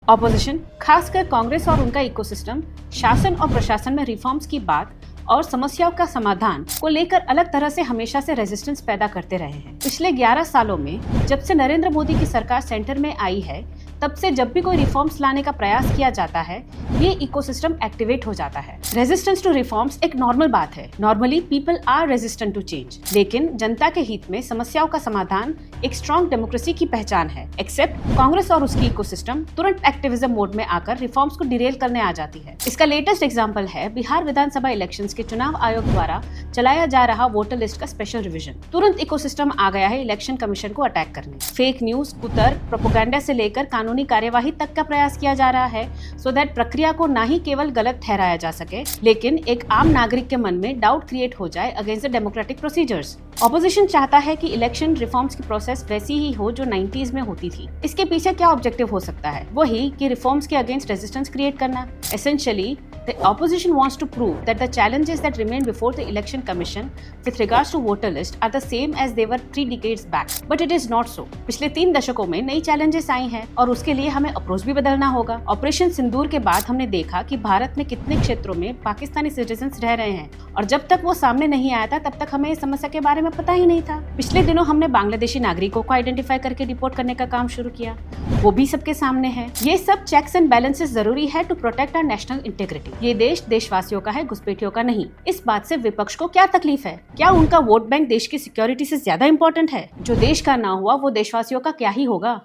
Opposition, खासकर कांग्रेस और उनका इकोसिस्टम, शासन और प्रशासन में रिफॉर्म्स की बात और समस्याओं का समाधान को लेकर अलग तरह से हमेशा से रेजिस्टेंस पैदा करते रहे हैं। पिछले 11 सालों में जब से नरेंद्र मोदी की सरकार सेंटर में आई है, तब से जब भी कोई रिफॉर्म्स लाने का प्रयास किया जाता है, ये इकोसिस्टम एक्टिवेट हो जाता है। रेजिस्टेंस टू रिफॉर्म्स एक नॉर्मल बात है। Normally people are resistant to change, लेकिन जनता के हित में समस्याओं का समाधान एक स्ट्रॉन्ग डेमोक्रेसी की पहचान है। एक्सेप्ट कांग्रेस और उसकी इकोसिस्टम तुरंत एक्टिविज्म मोड में आकर रिफॉर्म्स को डिरेल करने आ जाती है। इसका लेटेस्ट एग्जांपल है बिहार विधानसभा इलेक्शंस के चुनाव आयोग द्वारा चलाया जा रहा वोटर लिस्ट का स्पेशल रिवीजन। तुरंत इकोसिस्टम आ गया है इलेक्शन कमीशन को अटैक करने। फेक न्यूज, कुतर्क, प्रोपेगेंडा से लेकर कानूनी कार्यवाही तक का प्रयास किया जा रहा है, सो दैट प्रक्रिया को न ही केवल गलत ठहराया जा सके, लेकिन एक आम नागरिक के मन में डाउट क्रिएट हो जाए against the democratic procedures. Opposition चाहता है कि इलेक्शन रिफॉर्म्स की प्रोसेस वैसी ही हो जो 90s में होती थी। इसके पीछे क्या ऑब्जेक्टिव हो सकता है? वही कि रिफॉर्म्स के अगेंस्ट रेजिस्टेंस क्रिएट करना। Essentially the opposition wants to prove that the challenges that remain before the election commission with regards to voter list are the same as they were 3 decades back, but it is not so। पिछले 3 दशकों में नई challenges I हैं और उसके लिए हमें approach भी बदलना होगा। ऑपरेशन सिंदूर के बाद हमने देखा कि भारत में कितने क्षेत्रों में पाकिस्तानी सिटीजन्स रह रहे हैं, और जब तक वो सामने नहीं आया था तब तक हमें इस समस्या के बारे में पता ही नहीं था। पिछले दिनों हमने बांग्लादेशी नागरिकों को आइडेंटिफाई करके रिपोर्ट करने का काम शुरू किया, वो भी सबके सामने है। ये सब चेक्स एंड बैलेंसेस जरूरी है to protect our national integrity. ये देश देशवासियों का है, घुसपैठियों का नहीं। इस बात से विपक्ष को क्या तकलीफ है? क्या उनका वोट बैंक देश की सिक्योरिटी से ज्यादा इंपॉर्टेंट है? जो देश का ना हुआ वो देशवासियों का क्या ही होगा?